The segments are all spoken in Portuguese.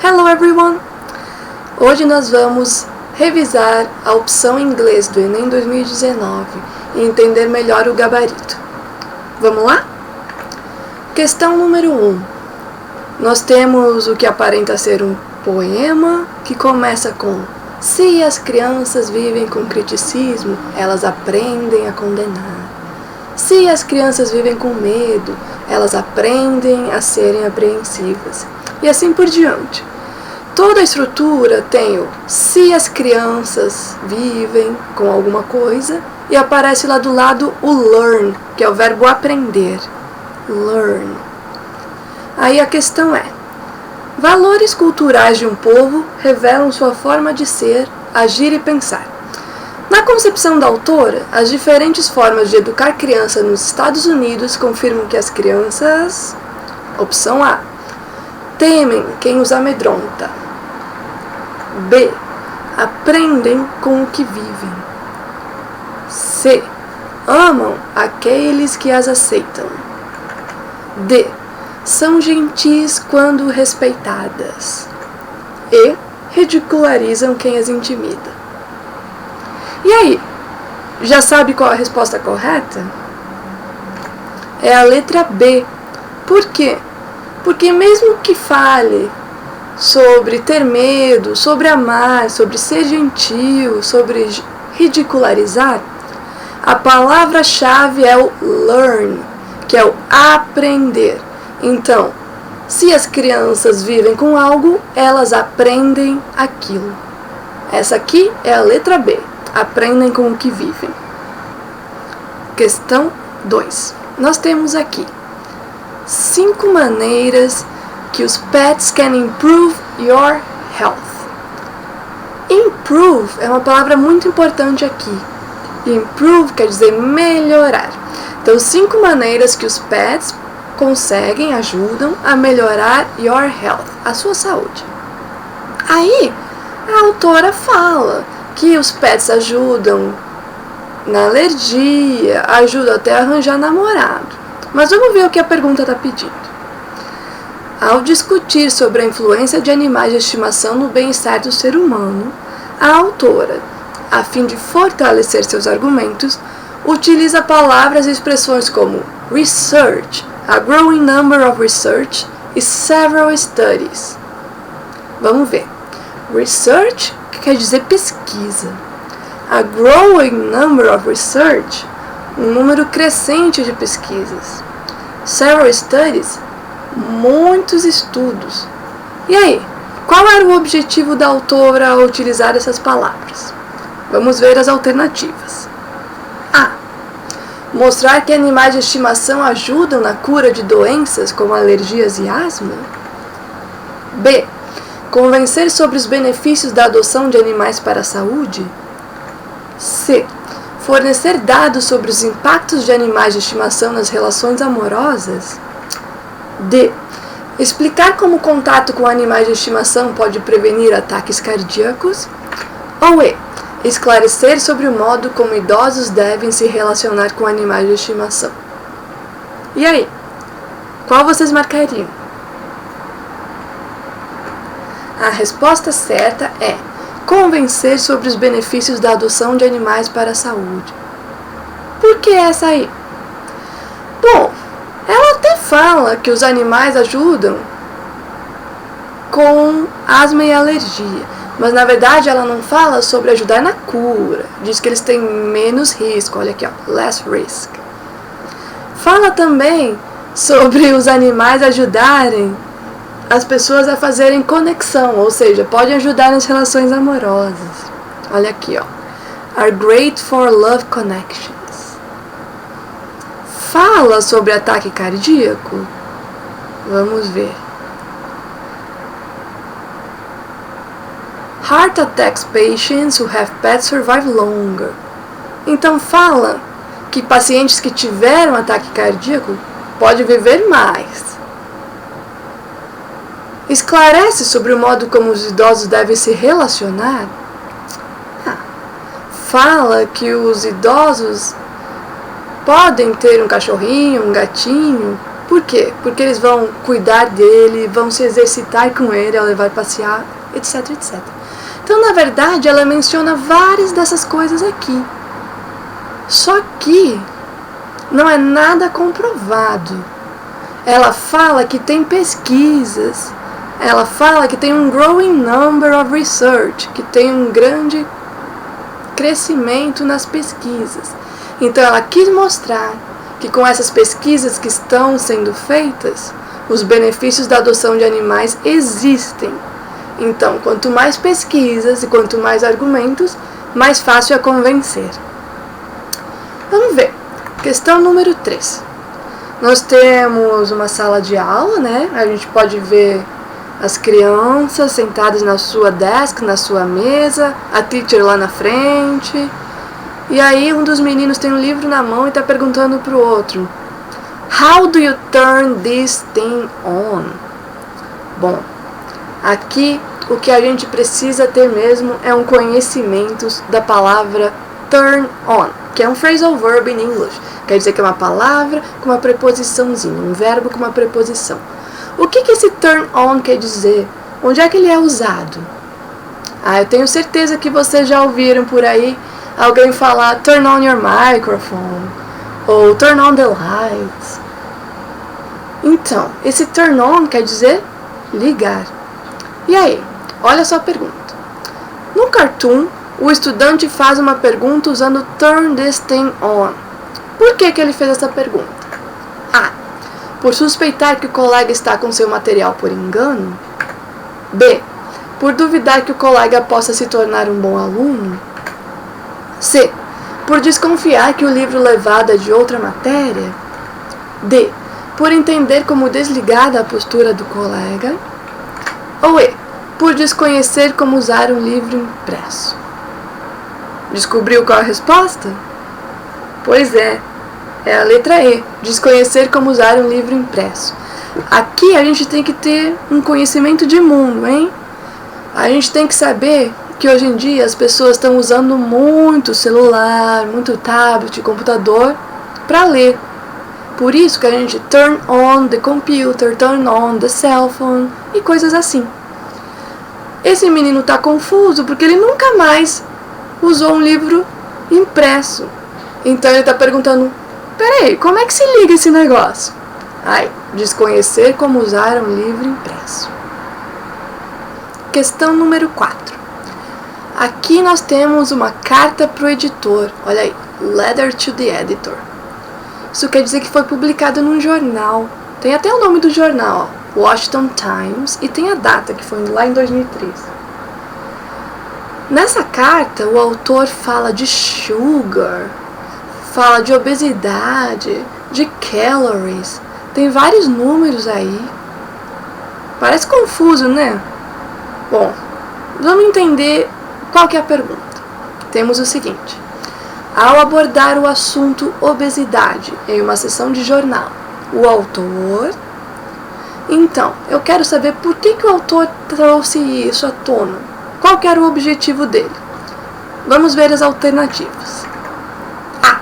Hello everyone! Hoje nós vamos revisar a opção em inglês do Enem 2019 e entender melhor o gabarito. Vamos lá? Questão número 1. Nós temos o que aparenta ser um poema que começa com: se as crianças vivem com criticismo, elas aprendem a condenar. Se as crianças vivem com medo, elas aprendem a serem apreensivas. E assim por diante. Toda a estrutura tem o se as crianças vivem com alguma coisa e aparece lá do lado o learn, que é o verbo aprender. Learn. Aí a questão é: valores culturais de um povo revelam sua forma de ser, agir e pensar. Na concepção da autora, as diferentes formas de educar criança nos Estados Unidos confirmam que as crianças, opção A, temem quem os amedronta. B, aprendem com o que vivem. C, amam aqueles que as aceitam. D, são gentis quando respeitadas. E, ridicularizam quem as intimida. E aí, já sabe qual a resposta correta? É a letra B. Por quê? Porque mesmo que fale sobre ter medo, sobre amar, sobre ser gentil, sobre ridicularizar, a palavra-chave é o learn, que é o aprender. Então, se as crianças vivem com algo, elas aprendem aquilo. Essa aqui é a letra B. Aprendem com o que vivem. Questão 2. Nós temos aqui 5 maneiras que os pets can improve your health. Improve é uma palavra muito importante aqui. Improve quer dizer melhorar. Então, 5 maneiras que os pets conseguem, ajudam a melhorar your health, a sua saúde. Aí, a autora fala que os pets ajudam na alergia, ajudam até a arranjar namorado. Mas vamos ver o que a pergunta está pedindo. Ao discutir sobre a influência de animais de estimação no bem-estar do ser humano, a autora, a fim de fortalecer seus argumentos, utiliza palavras e expressões como research, a growing number of research e several studies. Vamos ver. Research quer dizer pesquisa. A growing number of research, um número crescente de pesquisas. Several studies, muitos estudos. E aí, qual era o objetivo da autora ao utilizar essas palavras? Vamos ver as alternativas. A. Mostrar que animais de estimação ajudam na cura de doenças como alergias e asma. B. Convencer sobre os benefícios da adoção de animais para a saúde. C. Fornecer dados sobre os impactos de animais de estimação nas relações amorosas. D. Explicar como o contato com animais de estimação pode prevenir ataques cardíacos. Ou E. Esclarecer sobre o modo como idosos devem se relacionar com animais de estimação. E aí? Qual vocês marcariam? A resposta certa é convencer sobre os benefícios da adoção de animais para a saúde. Por que essa aí? Bom, ela até fala que os animais ajudam com asma e alergia, mas na verdade ela não fala sobre ajudar na cura. Diz que eles têm menos risco, olha aqui, ó, less risk. Fala também sobre os animais ajudarem as pessoas a fazerem conexão, ou seja, podem ajudar nas relações amorosas. Olha aqui, ó. Are great for love connections. Fala sobre ataque cardíaco? Vamos ver. Heart attacks patients who have pets survive longer. Então fala que pacientes que tiveram ataque cardíaco podem viver mais. Esclarece sobre o modo como os idosos devem se relacionar. Fala que os idosos podem ter um cachorrinho, um gatinho Por quê? Porque eles vão cuidar dele, vão se exercitar com ele ao levar passear, etc, etc. Então, na verdade, ela menciona várias dessas coisas aqui. Só que não é nada comprovado. Ela fala que tem pesquisas, ela fala que tem um growing number of research, que tem um grande crescimento nas pesquisas. Então ela quis mostrar que com essas pesquisas que estão sendo feitas, os benefícios da adoção de animais existem. Então, quanto mais pesquisas e quanto mais argumentos, mais fácil é convencer. Vamos ver. Questão número 3. Nós temos uma sala de aula, né? A gente pode ver as crianças sentadas na sua desk, na sua mesa, a teacher lá na frente. E aí um dos meninos tem um livro na mão e está perguntando para o outro: How do you turn this thing on? Bom, aqui o que a gente precisa ter mesmo é um conhecimento da palavra turn on, que é um phrasal verb in English. Quer dizer que é uma palavra com uma preposiçãozinha, um verbo com uma preposição. O que esse turn on quer dizer? Onde é que ele é usado? Eu tenho certeza que vocês já ouviram por aí alguém falar turn on your microphone ou turn on the lights. Então, esse turn on quer dizer ligar. E aí, olha só a pergunta. No cartoon, o estudante faz uma pergunta usando turn this thing on. Por que ele fez essa pergunta? A. Por suspeitar que o colega está com seu material por engano. B. Por duvidar que o colega possa se tornar um bom aluno. C. Por desconfiar que o livro levado é de outra matéria. D. Por entender como desligar da postura do colega. Ou E. Por desconhecer como usar um livro impresso. Descobriu qual a resposta? Pois é a letra E, desconhecer como usar um livro impresso. Aqui a gente tem que ter um conhecimento de mundo, hein? A gente tem que saber que hoje em dia as pessoas estão usando muito celular, muito tablet, computador para ler. Por isso que a gente turn on the computer, turn on the cell phone e coisas assim. Esse menino está confuso porque ele nunca mais usou um livro impresso. Então ele está perguntando: peraí, como é que se liga esse negócio? Desconhecer como usar um livro impresso. Questão número 4. Aqui nós temos uma carta para o editor. Olha aí, letter to the editor. Isso quer dizer que foi publicado num jornal. Tem até o nome do jornal, Washington Times, e tem a data, que foi lá em 2003. Nessa carta, o autor fala de sugar, fala de obesidade, de calories. Tem vários números aí. Parece confuso, né? Bom, vamos entender qual que é a pergunta. Temos o seguinte: ao abordar o assunto obesidade em uma sessão de jornal, o autor... Então, eu quero saber por que o autor trouxe isso à tona. Qual que era o objetivo dele? Vamos ver as alternativas. A.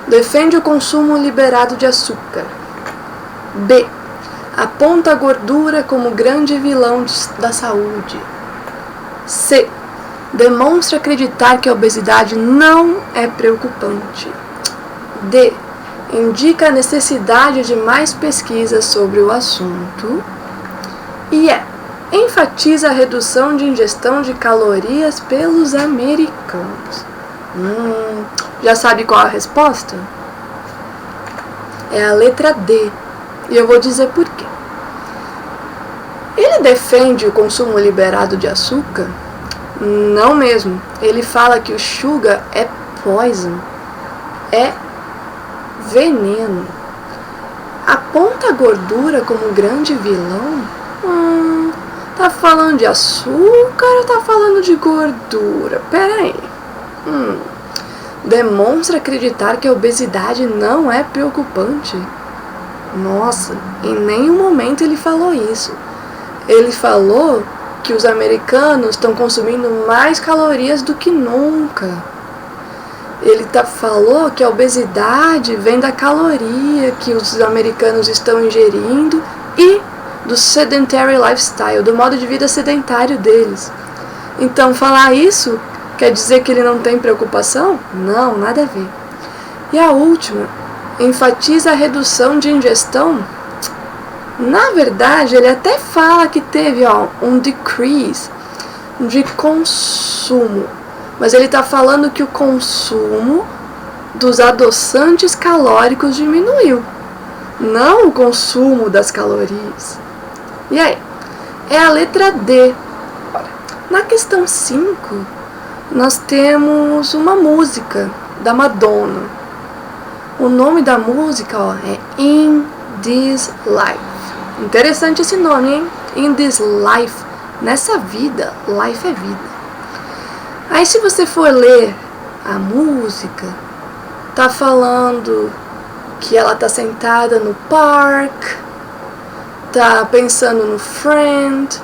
Defende o consumo liberado de açúcar. B. Aponta a gordura como grande vilão da saúde. C. Demonstra acreditar que a obesidade não é preocupante. D. Indica a necessidade de mais pesquisas sobre o assunto. E E. Enfatiza a redução de ingestão de calorias pelos americanos. Já sabe qual a resposta? É a letra D. E eu vou dizer por quê. Ele defende o consumo liberado de açúcar? Não mesmo. Ele fala que o sugar é poison, é veneno. Aponta a gordura como grande vilão? Tá falando de açúcar ou tá falando de gordura? Pera aí. Demonstra acreditar que a obesidade não é preocupante? Nossa, em nenhum momento ele falou isso. Ele falou que os americanos estão consumindo mais calorias do que nunca. Ele falou que a obesidade vem da caloria que os americanos estão ingerindo e do sedentary lifestyle, do modo de vida sedentário deles. Então, falar isso quer dizer que ele não tem preocupação? Não, nada a ver. E a última, enfatiza a redução de ingestão. Na verdade, ele até fala que teve um decrease de consumo, mas ele está falando que o consumo dos adoçantes calóricos diminuiu, não o consumo das calorias. E aí? É a letra D. Na questão 5, nós temos uma música da Madonna. O nome da música é In This Life. Interessante esse nome, hein? In This Life. Nessa vida, life é vida. Aí se você for ler a música, tá falando que ela tá sentada no park, tá pensando no friend.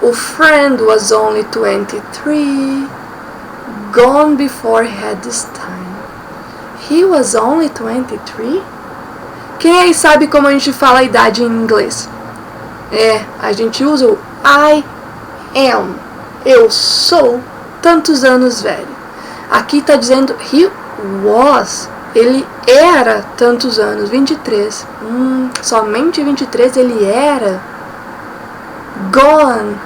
O friend was only 23, gone before he had this time. He was only 23? Quem aí sabe como a gente fala a idade em inglês? A gente usa o I am. Eu sou tantos anos velho. Aqui tá dizendo he was. Ele era tantos anos, 23. Somente 23 ele era. Gone.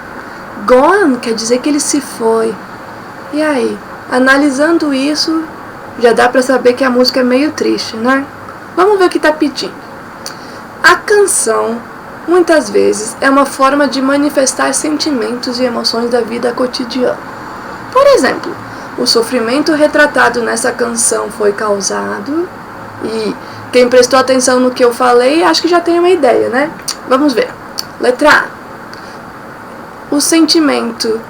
Gone quer dizer que ele se foi. E aí, analisando isso, já dá pra saber que a música é meio triste, né? Vamos ver o que tá pedindo. A canção, muitas vezes, é uma forma de manifestar sentimentos e emoções da vida cotidiana. Por exemplo, o sofrimento retratado nessa canção foi causado, e quem prestou atenção no que eu falei, acho que já tem uma ideia, né? Vamos ver. Letra A. O sentimento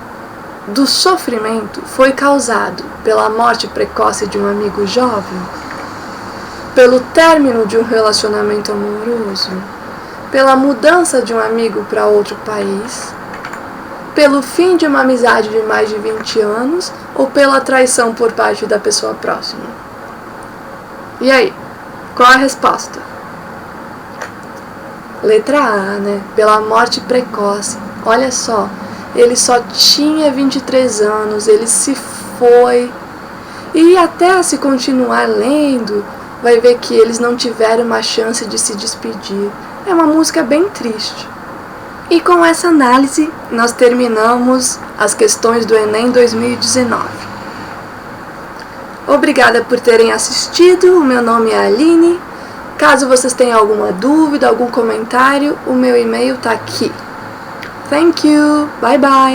do sofrimento foi causado pela morte precoce de um amigo jovem, pelo término de um relacionamento amoroso, pela mudança de um amigo para outro país, pelo fim de uma amizade de mais de 20 anos ou pela traição por parte da pessoa próxima. E aí, qual a resposta? Letra A, né? Pela morte precoce. Olha só, ele só tinha 23 anos, ele se foi. E até se continuar lendo, vai ver que eles não tiveram uma chance de se despedir. É uma música bem triste. E com essa análise, nós terminamos as questões do Enem 2019. Obrigada por terem assistido, o meu nome é Aline. Caso vocês tenham alguma dúvida, algum comentário, o meu e-mail está aqui. Thank you, bye bye.